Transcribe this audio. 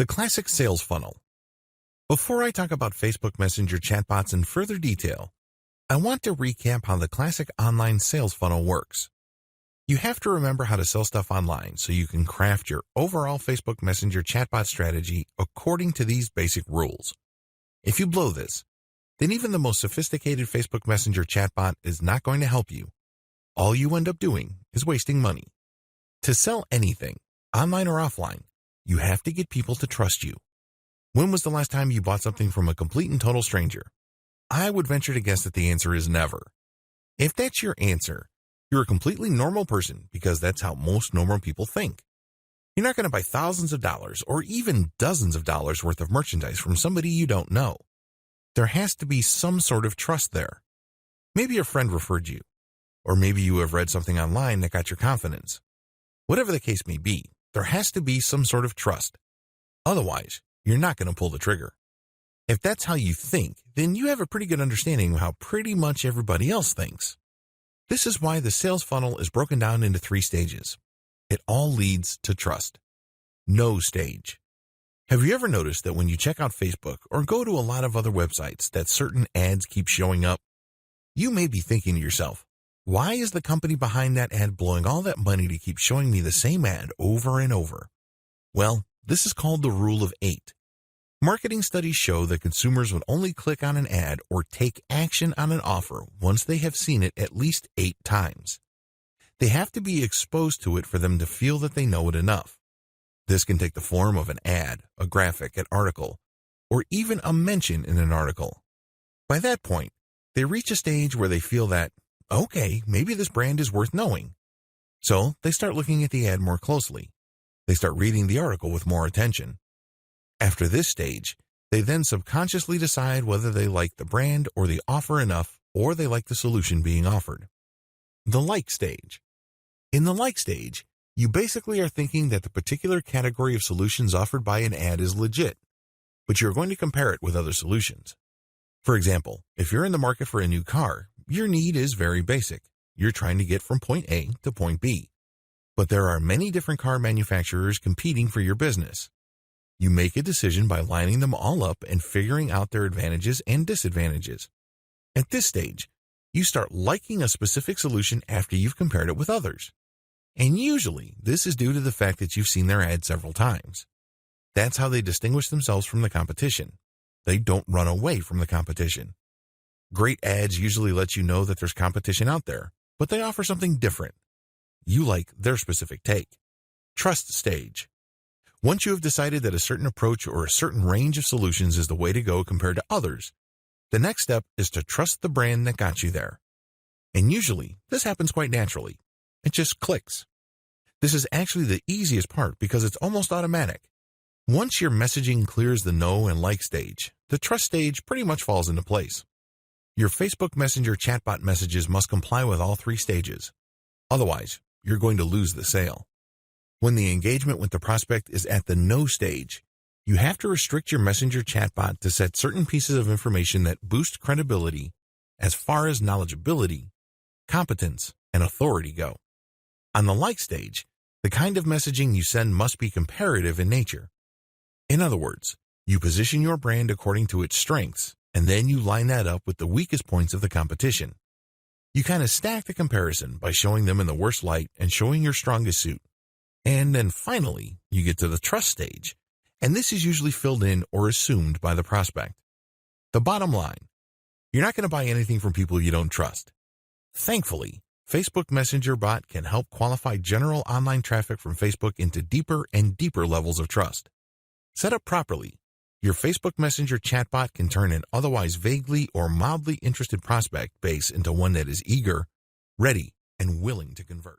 The classic sales funnel. Before I talk about Facebook Messenger chatbots in further detail, I want to recap how the classic online sales funnel works. You have to remember how to sell stuff online so you can craft your overall Facebook Messenger chatbot strategy according to these basic rules. If you blow this, then even the most sophisticated Facebook Messenger chatbot is not going to help you. All you end up doing is wasting money. To sell anything, online or offline, you have to get people to trust you. When was the last time you bought something from a complete and total stranger? I would venture to guess that the answer is never. If that's your answer, you're a completely normal person because that's how most normal people think. You're not going to buy thousands of dollars or even dozens of dollars worth of merchandise from somebody you don't know. There has to be some sort of trust there. Maybe a friend referred you, or maybe you have read something online that got your confidence. Whatever the case may be, there has to be some sort of trust. Otherwise, you're not going to pull the trigger. If that's how you think, then you have a pretty good understanding of how pretty much everybody else thinks. This is why the sales funnel is broken down into 3 stages. It all leads to trust. No stage. Have you ever noticed that when you check out Facebook or go to a lot of other websites that certain ads keep showing up? You may be thinking to yourself, why is the company behind that ad blowing all that money to keep showing me the same ad over and over? Well, this is called the Rule of 8. Marketing studies show that consumers would only click on an ad or take action on an offer once they have seen it at least 8 times. They have to be exposed to it for them to feel that they know it enough. This can take the form of an ad, a graphic, an article, or even a mention in an article. By that point, they reach a stage where they feel that, okay, maybe this brand is worth knowing. So they start looking at the ad more closely. They start reading the article with more attention. After this stage, they then subconsciously decide whether they like the brand or the offer enough, or they like the solution being offered. The like stage. In the like stage, you basically are thinking that the particular category of solutions offered by an ad is legit, but you're going to compare it with other solutions. For example, if you're in the market for a new car, your need is very basic. You're trying to get from point A to point B. But there are many different car manufacturers competing for your business. You make a decision by lining them all up and figuring out their advantages and disadvantages. At this stage, you start liking a specific solution after you've compared it with others. And usually, this is due to the fact that you've seen their ad several times. That's how they distinguish themselves from the competition. They don't run away from the competition. Great ads usually let you know that there's competition out there, but they offer something different. You like their specific take. Trust stage. Once you have decided that a certain approach or a certain range of solutions is the way to go compared to others, the next step is to trust the brand that got you there. And usually, this happens quite naturally. It just clicks. This is actually the easiest part because it's almost automatic. Once your messaging clears the know and like stage, the trust stage pretty much falls into place. Your Facebook Messenger chatbot messages must comply with all 3 stages. Otherwise, you're going to lose the sale. When the engagement with the prospect is at the no stage, you have to restrict your Messenger chatbot to set certain pieces of information that boost credibility as far as knowledgeability, competence, and authority go. On the like stage, the kind of messaging you send must be comparative in nature. In other words, you position your brand according to its strengths, and then you line that up with the weakest points of the competition. You kind of stack the comparison by showing them in the worst light and showing your strongest suit. And then finally, you get to the trust stage, and this is usually filled in or assumed by the prospect. The bottom line, you're not going to buy anything from people you don't trust. Thankfully, Facebook Messenger bot can help qualify general online traffic from Facebook into deeper and deeper levels of trust. Set up properly, your Facebook Messenger chatbot can turn an otherwise vaguely or mildly interested prospect base into one that is eager, ready, and willing to convert.